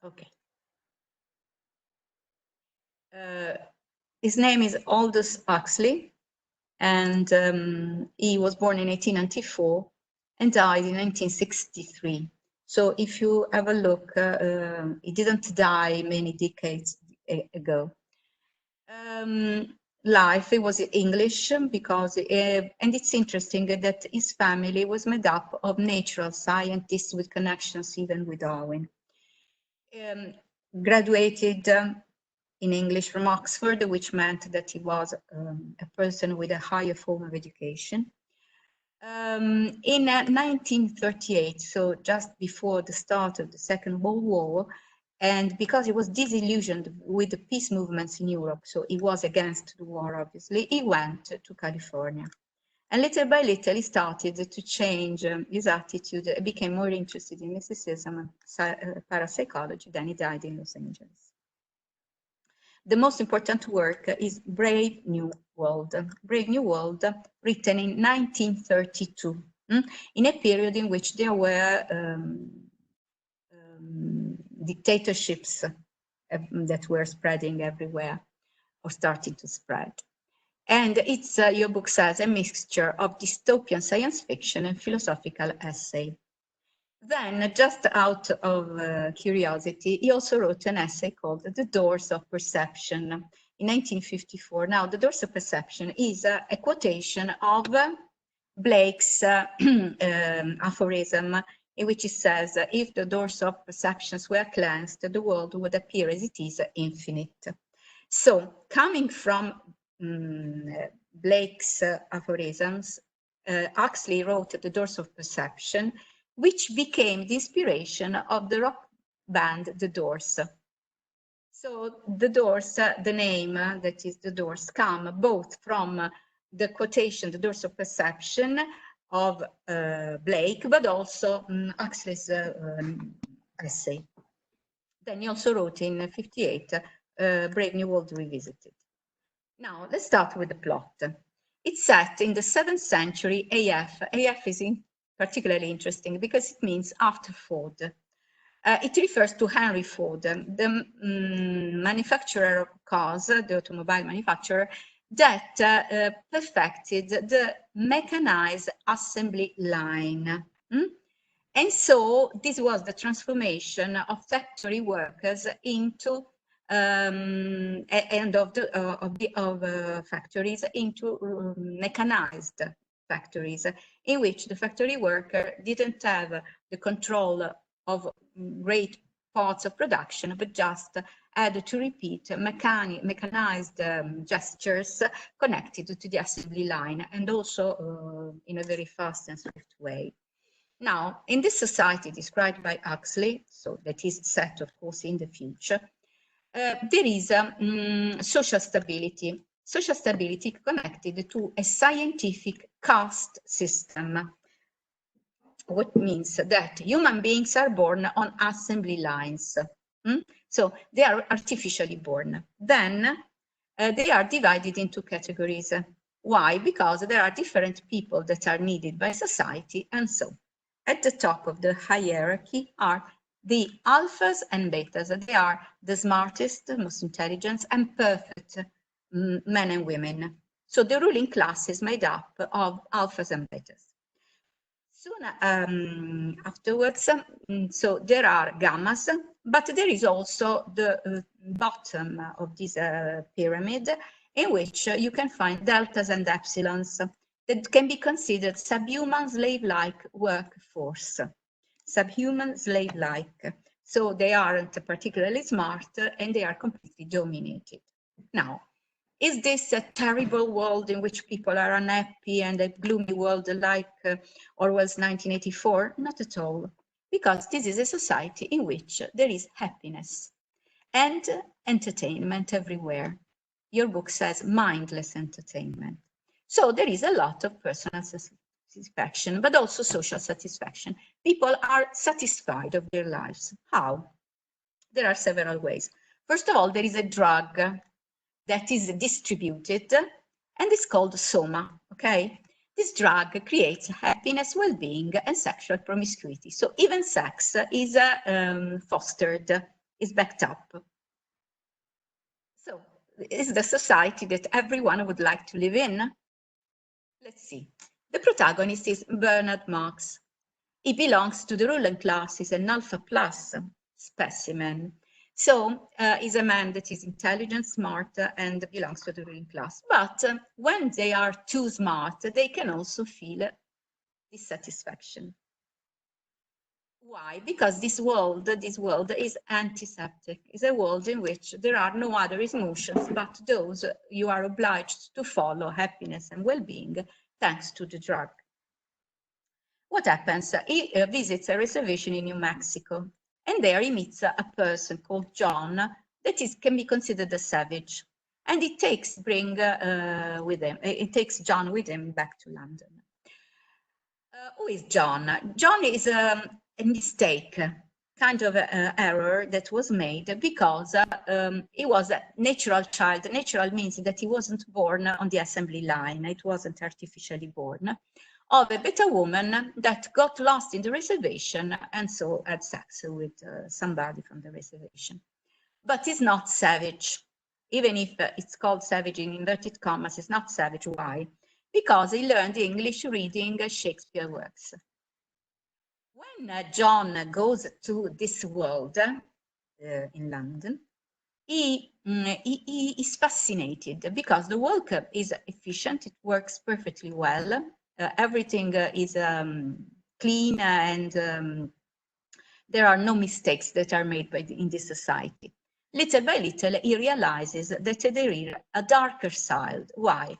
Okay. His name is Aldous Huxley, and he was born in 1894 and died in 1963. So if you have a look, he didn't die many decades ago. Life, it was English because, and it's interesting that his family was made up of natural scientists with connections even with Darwin. Graduated in English from Oxford, which meant that he was a person with a higher form of education. In 1938, so just before the start of the Second World War, and because he was disillusioned with the peace movements in Europe, so he was against the war, obviously, he went to California. And little by little, he started to change his attitude, became more interested in mysticism and parapsychology. Then he died in Los Angeles. The most important work is Brave New World. Brave New World, written in 1932, in a period in which there were dictatorships that were spreading everywhere, or starting to spread. And it's, your book says, a mixture of dystopian science fiction and philosophical essay. Then, just out of curiosity, he also wrote an essay called The Doors of Perception in 1954. Now, The Doors of Perception is a quotation of Blake's aphorism, in which he says, if the doors of perceptions were cleansed, the world would appear as it is, infinite. So, coming from Blake's aphorisms, Huxley wrote The Doors of Perception, which became the inspiration of the rock band The Doors. So The Doors, the name that is The Doors, come both from the quotation, The Doors of Perception, of Blake, but also Huxley's essay. Then he also wrote in 1958, Brave New World Revisited. Now, let's start with the plot. It's set in the 7th century AF. AF is particularly interesting because it means after Ford. It refers to Henry Ford, the manufacturer of cars, the automobile manufacturer, that perfected the mechanized assembly line. And so this was the transformation of factory workers into factories into mechanized factories, in which the factory worker didn't have the control of great parts of production, but just had to repeat mechanized gestures connected to the assembly line, and also in a very fast and swift way. Now, in this society described by Huxley, so that is set, of course, in the future, there is social stability. Social stability connected to a scientific caste system, what means that human beings are born on assembly lines. So they are artificially born. Then they are divided into categories. Why? Because there are different people that are needed by society, and so at the top of the hierarchy are the alphas and betas. They are the smartest, most intelligent, and perfect men and women. So the ruling class is made up of alphas and betas. Soon afterwards, so there are gammas, but there is also the bottom of this pyramid, in which you can find deltas and epsilons that can be considered subhuman slave-like workforce. Subhuman slave-like. So they aren't particularly smart, and they are completely dominated. Now, is this a terrible world in which people are unhappy, and a gloomy world like Orwell's 1984? Not at all, because this is a society in which there is happiness and entertainment everywhere. Your book says mindless entertainment. So there is a lot of personal satisfaction, but also social satisfaction. People are satisfied of their lives. How? There are several ways. First of all, there is a drug that is distributed, and it's called soma, okay? This drug creates happiness, well-being, and sexual promiscuity. So even sex is fostered is backed up. So is the society that everyone would like to live in? Let's see. The protagonist is Bernard Marx. He belongs to the ruling class, is an alpha plus specimen. So he's a man that is intelligent, smart, and belongs to the ruling class. But when they are too smart, they can also feel dissatisfaction. Why? Because this world is antiseptic. It's a world in which there are no other emotions but those you are obliged to follow, happiness and well-being, thanks to the drug. What happens? He visits a reservation in New Mexico, and there he meets a person called John that can be considered a savage, and he takes John with him back to London. Who is John? John is a mistake, kind of an error that was made because he was a natural child. Natural means that he wasn't born on the assembly line. It wasn't artificially born, of a better woman that got lost in the reservation and so had sex with somebody from the reservation. But he's not savage. Even if it's called savage in inverted commas, it's not savage. Why? Because he learned English reading Shakespeare works. When John goes to this world in London, he is fascinated because the work is efficient, it works perfectly well, everything is clean, and there are no mistakes that are made in this society. Little by little, he realizes that there is a darker side. Why?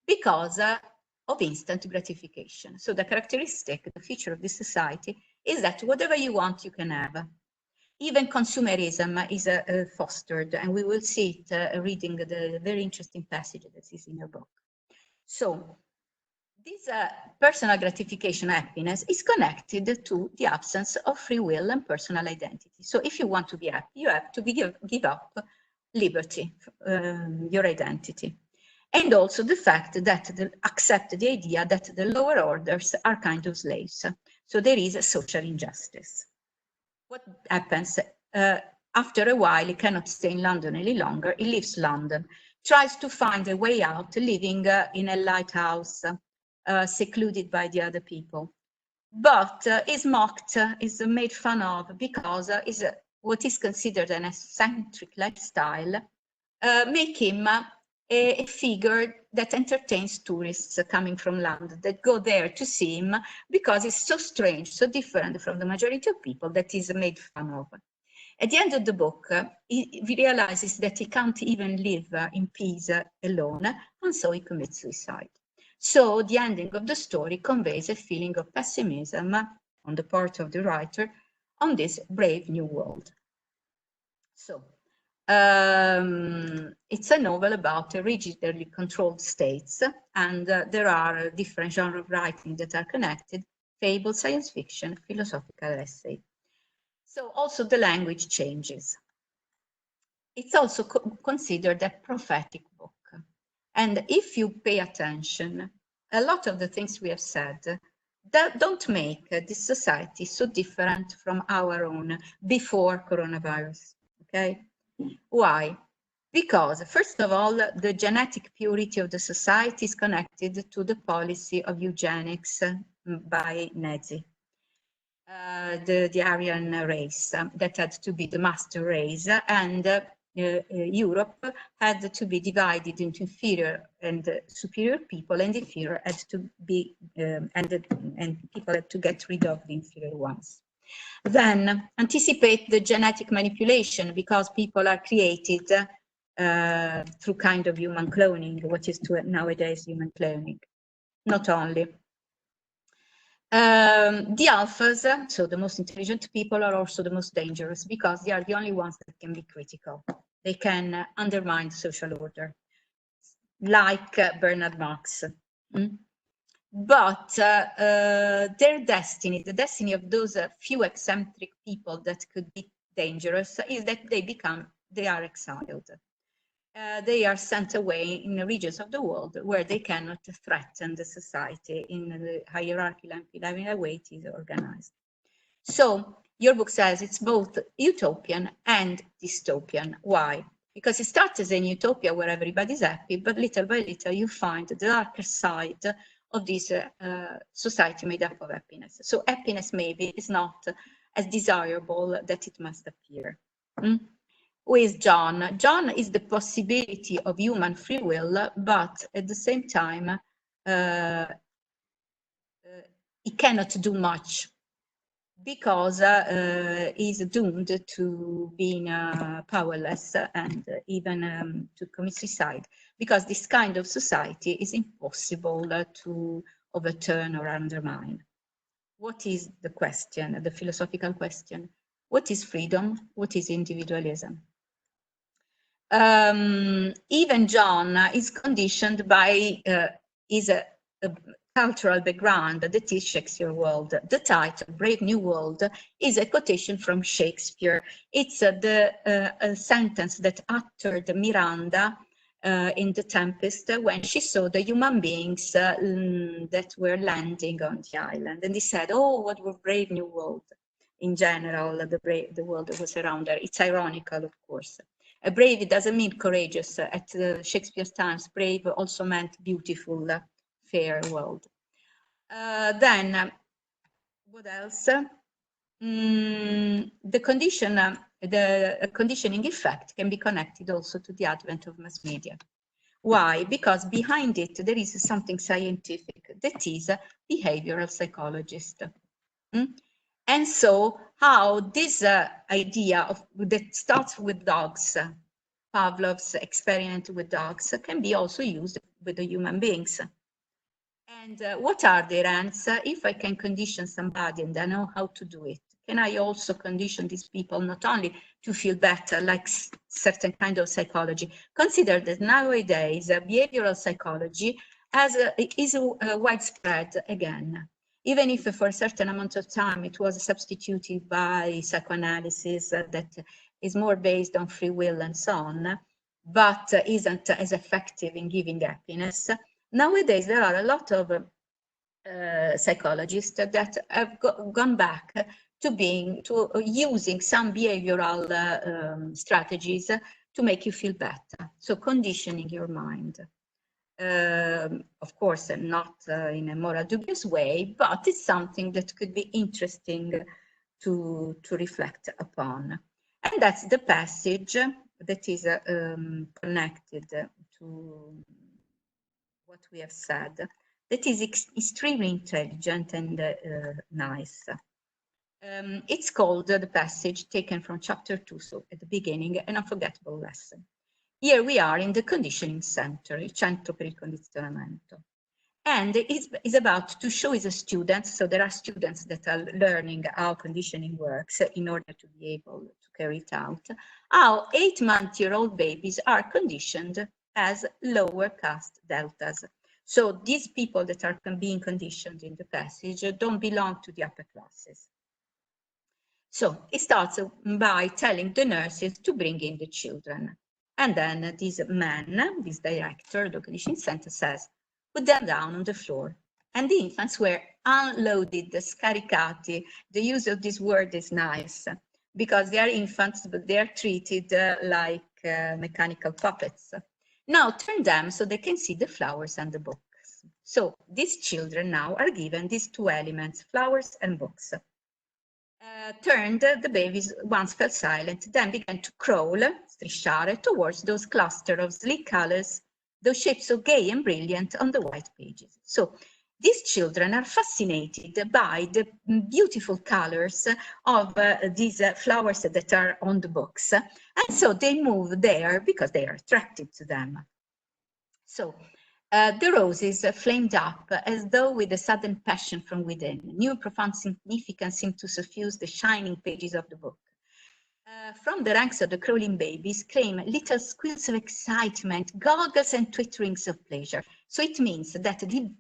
Because of instant gratification. So the characteristic, the feature of this society is that whatever you want, you can have. Even consumerism is fostered, and we will see it reading the very interesting passage that is in your book. So this personal gratification, happiness, is connected to the absence of free will and personal identity. So if you want to be happy, you have to give up liberty, your identity. And also the fact that accept the idea that the lower orders are kind of slaves. So there is a social injustice. What happens? After a while, he cannot stay in London any longer. He leaves London, tries to find a way out, living in a lighthouse, secluded by the other people. But is mocked, is made fun of, because what is considered an eccentric lifestyle make him a figure that entertains tourists coming from London that go there to see him because he's so strange, so different from the majority of people that he's made fun of. At the end of the book, he realizes that he can't even live in peace alone, and so he commits suicide. So the ending of the story conveys a feeling of pessimism on the part of the writer on this brave new world. So it's a novel about rigidly controlled states, and there are different genres of writing that are connected: fable, science fiction, philosophical essay. So also the language changes. It's also considered a prophetic book. And if you pay attention, a lot of the things we have said that don't make this society so different from our own before coronavirus, okay? Why? Because, first of all, the genetic purity of the society is connected to the policy of eugenics by Nazi. The Aryan race that had to be the master race, and Europe had to be divided into inferior and superior people, and inferior had to be, and people had to get rid of the inferior ones. Then anticipate the genetic manipulation, because people are created through kind of human cloning, what is nowadays human cloning. Not only. The alphas, so the most intelligent people, are also the most dangerous because they are the only ones that can be critical. They can undermine social order, like Bernard Marx. But their destiny, the destiny of those few eccentric people that could be dangerous, is that they are exiled. They are sent away in the regions of the world where they cannot threaten the society in the hierarchical and pyramidal way it is organized. So Your book says it's both utopian and dystopian. Why? Because it starts as an utopia where everybody's happy, but little by little you find the darker side of this society made up of happiness. So happiness maybe is not as desirable that it must appear. Who is John? John is the possibility of human free will, but at the same time, he cannot do much because he's doomed to being powerless and even to commit suicide, because this kind of society is impossible to overturn or undermine. What is the question, the philosophical question? What is freedom? What is individualism? Even John is conditioned by his cultural background that is Shakespeare world. The title, Brave New World, is a quotation from Shakespeare. It's the sentence that uttered Miranda in The Tempest when she saw the human beings that were landing on the island. And he said, oh, what a brave new world. In general, the world that was around her. It's ironical, of course. Brave, it doesn't mean courageous. At Shakespeare's times, brave also meant beautiful, fair world. Then, what else? The conditioning effect can be connected also to the advent of mass media. Why? Because behind it, there is something scientific, that is a behavioral psychologist. And so how this idea of that starts with dogs, Pavlov's experiment with dogs, can be also used with the human beings. And what are their ends? If I can condition somebody and I know how to do it, can I also condition these people not only to feel better, like certain kind of psychology? Consider that nowadays behavioral psychology is widespread again. Even if for a certain amount of time it was substituted by psychoanalysis that is more based on free will and so on, but isn't as effective in giving happiness. Nowadays, there are a lot of psychologists that have gone back to using some behavioral strategies to make you feel better. So conditioning your mind. Of course, not in a moral dubious way, but it's something that could be interesting to reflect upon. And that's the passage that is connected to what we have said, that is extremely intelligent and nice. It's called the passage taken from chapter 2, so at the beginning, an unforgettable lesson. Here we are in the conditioning center, il centro per il condizionamento. And it's about to show his students, so there are students that are learning how conditioning works in order to be able to carry it out, how 8-month-old babies are conditioned as lower caste deltas. So these people that are being conditioned in the passage don't belong to the upper classes. So it starts by telling the nurses to bring in the children. And then this man, this director, the conditioning center, says, put them down on the floor. And the infants were unloaded, scaricati. The use of this word is nice because they are infants, but they are treated like mechanical puppets. Now turn them so they can see the flowers and the books. So these children now are given these two elements, flowers and books. Turned, the babies once fell silent, then began to crawl, strisciare, towards those clusters of sleek colors, those shapes so gay and brilliant on the white pages. So these children are fascinated by the beautiful colors of these flowers that are on the books. And so they move there because they are attracted to them. So the roses flamed up as though with a sudden passion from within. New profound significance seemed to suffuse the shining pages of the book. From the ranks of the crawling babies came little squeals of excitement, goggles and twitterings of pleasure. So it means that the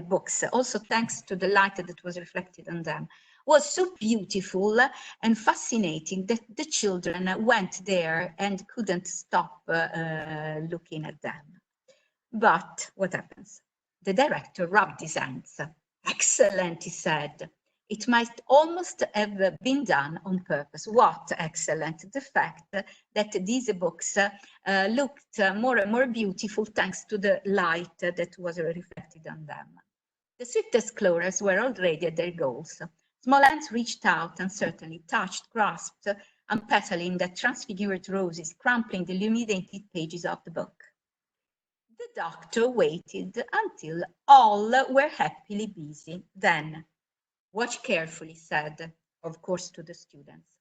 books, also thanks to the light that was reflected on them, was so beautiful and fascinating that the children went there and couldn't stop looking at them. But what happens? The director rubbed his hands. Excellent, he said. It might almost have been done on purpose. What excellent, the fact that these books looked more and more beautiful thanks to the light that was reflected on them. The swiftest explorers were already at their goals. Small hands reached out and certainly touched, grasped, unpetaling the transfigured roses, crumpling the illuminated pages of the book. The doctor waited until all were happily busy. Then, "Watch carefully," said, of course, to the students,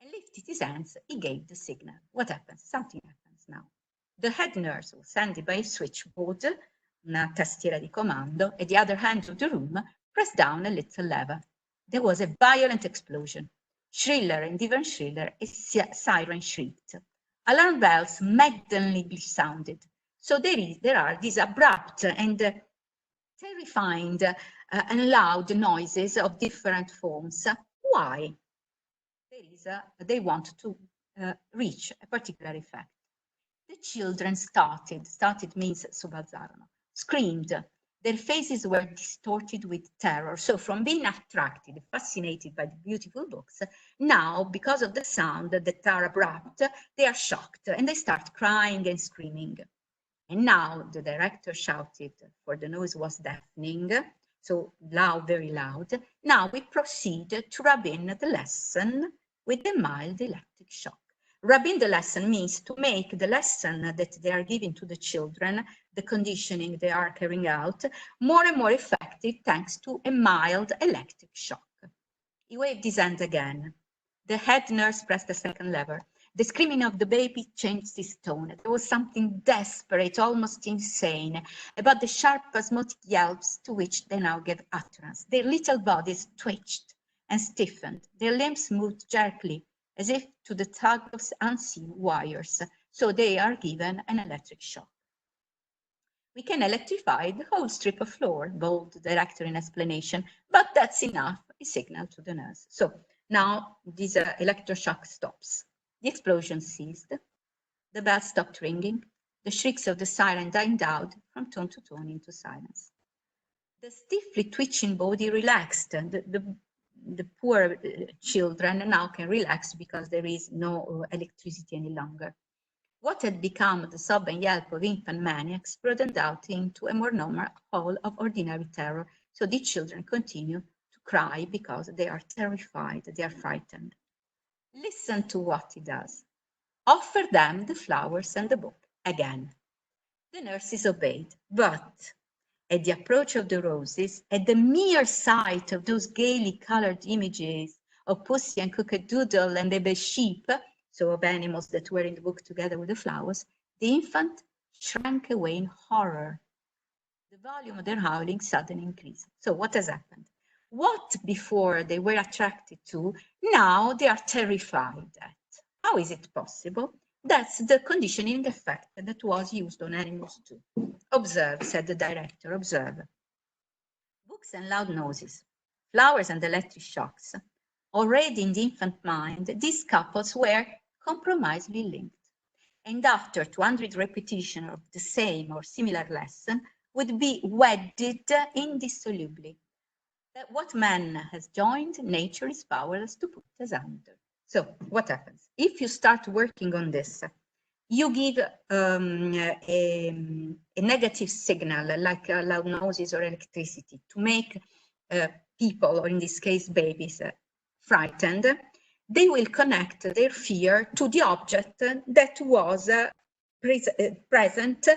and lifted his hands. He gave the signal. What happens? Something happens now. The head nurse was standing by a switchboard, una tastiera di comando, at the other end of the room, pressed down a little lever. There was a violent explosion. Shriller and even shriller, a siren shrieked. Alarm bells maddeningly sounded. So there are these abrupt and terrifying and loud noises of different forms. Why? They want to reach a particular effect. The children started means sobbalzarono, screamed. Their faces were distorted with terror. So from being attracted, fascinated by the beautiful books, now, because of the sound that are abrupt, they are shocked and they start crying and screaming. And now the director shouted, for the noise was deafening, so loud, very loud. Now we proceed to rub in the lesson with a mild electric shock. Rub in the lesson means to make the lesson that they are giving to the children, the conditioning they are carrying out, more and more effective thanks to a mild electric shock. He waved his hand again. The head nurse pressed the second lever. The screaming of the baby changed its tone. There was something desperate, almost insane, about the sharp, spasmodic yelps to which they now gave utterance. Their little bodies twitched and stiffened. Their limbs moved jerkily, as if to the tug of unseen wires. So they are given an electric shock. "We can electrify the whole strip of floor," bawled the director in explanation, "but that's enough," he signaled to the nurse. So now this electroshock stops. The explosion ceased. The bell stopped ringing. The shrieks of the siren died out from tone to tone into silence. The stiffly twitching body relaxed. The poor children now can relax because there is no electricity any longer. What had become the sob and yelp of infant maniacs broadened out into a more normal howl of ordinary terror. So the children continue to cry because they are terrified, they are frightened. Listen to what he does. Offer them the flowers and the book again. The nurses obeyed, but at the approach of the roses, at the mere sight of those gaily colored images of Pussy and Cock-a-Doodle and baby sheep, so of animals that were in the book together with the flowers, the infant shrank away in horror. The volume of their howling suddenly increased. So what has happened? What before they were attracted to, now they are terrified at. How is it possible? That's the conditioning effect that was used on animals too. "Observe," said the director, "observe. Books and loud noises, flowers and electric shocks. Already in the infant mind, these couples were compromisingly linked. And after 200 repetitions of the same or similar lesson, would be wedded indissolubly. That what man has joined, nature is powerless to put asunder." So what happens? If you start working on this, you give a negative signal like loud noises or electricity to make people, or in this case babies, frightened. They will connect their fear to the object that was present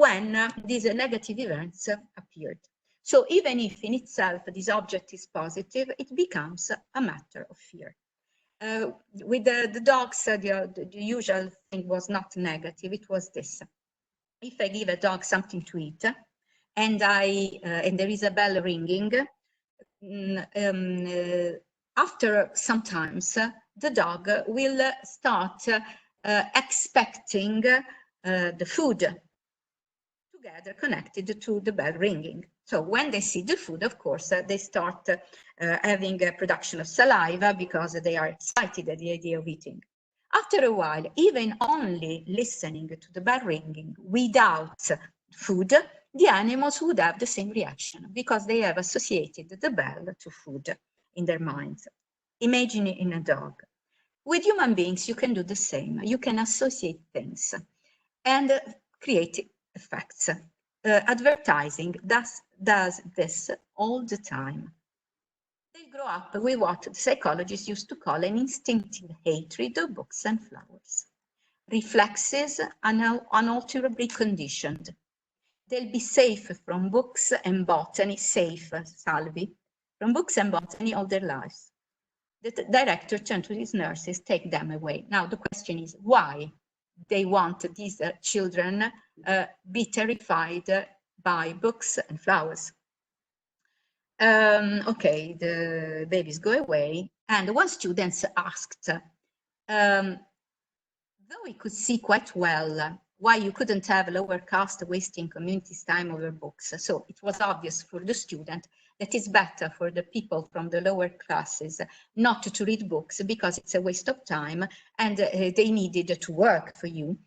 when these negative events appeared. So even if in itself this object is positive, it becomes a matter of fear. With the dogs, the usual thing was not negative, it was this. If I give a dog something to eat and there is a bell ringing, after some times, the dog will start expecting the food together connected to the bell ringing. So when they see the food, of course, they start having a production of saliva because they are excited at the idea of eating. After a while, even only listening to the bell ringing without food, the animals would have the same reaction because they have associated the bell to food. in their minds. Imagine it in a dog. With human beings, you can do the same. You can associate things and create effects. Advertising does this all the time. They grow up with what the psychologists used to call an instinctive hatred of books and flowers. Reflexes are unalterably conditioned. They'll be safe from books and botany, salvi, from books and botany all their lives. The director turned to his nurses, take them away. Now the question is why they want these children be terrified by books and flowers. Okay, the babies go away, and one student asked, though he could see quite well why you couldn't have lower caste wasting community's time over books. So it was obvious for the student that it's better for the people from the lower classes not to read books because it's a waste of time and they needed to work for you.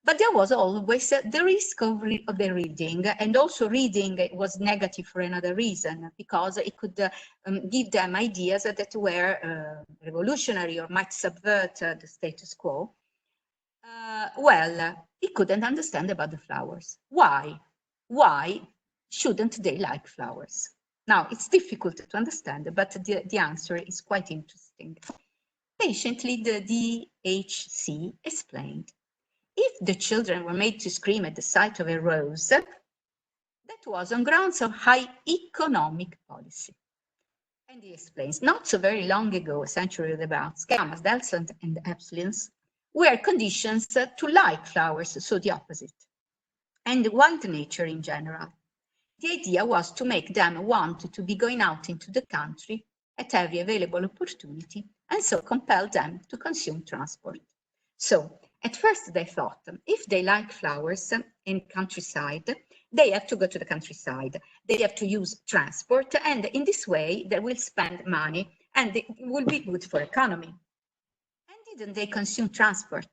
But there was always the risk of the reading, and also reading was negative for another reason, because it could give them ideas that were revolutionary or might subvert the status quo. Well, he couldn't understand about the flowers. Why? Why shouldn't they like flowers? Now, it's difficult to understand, but the answer is quite interesting. Patiently, the DHC explained. If the children were made to scream at the sight of a rose, that was on grounds of high economic policy. And he explains, not so very long ago, a century thereabouts, gammas, deltas, and epsilons were conditions to like flowers, so the opposite, and wild nature in general. The idea was to make them want to be going out into the country at every available opportunity, and so compel them to consume transport. So, at first they thought, if they like flowers in countryside, they have to go to the countryside. They have to use transport, and in this way they will spend money and it will be good for economy. And didn't they consume transport?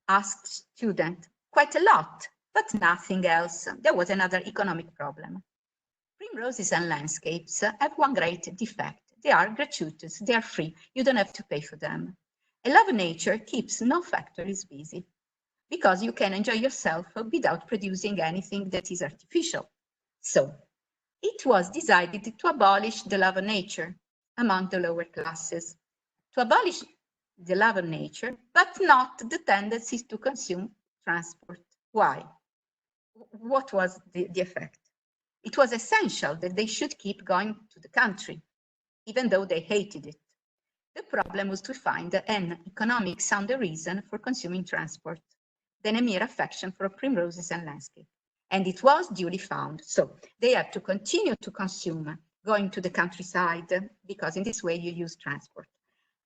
Asked student. Quite a lot, but nothing else. There was another economic problem. Primroses and landscapes have one great defect. They are gratuitous, they are free, you don't have to pay for them. A love of nature keeps no factories busy, because you can enjoy yourself without producing anything that is artificial. So, it was decided to abolish the love of nature among the lower classes, to abolish the love of nature, but not the tendencies to consume transport. Why? What was the effect? It was essential that they should keep going to the country, even though they hated it. The problem was to find an economic sounder reason for consuming transport than a mere affection for primroses and landscape. And it was duly found. So they have to continue to consume going to the countryside, because in this way you use transport,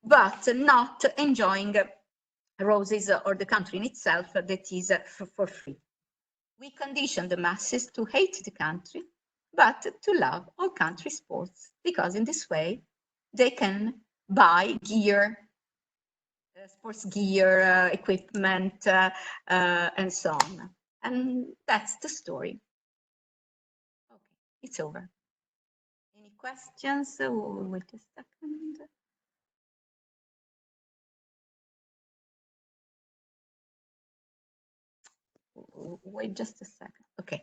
but not enjoying roses or the country in itself that is for free. We condition the masses to hate the country, but to love all country sports, because in this way they can buy gear, sports gear, equipment, and so on. And that's the story. Okay, it's over. Any questions? Wait a second. Wait just a second. Okay.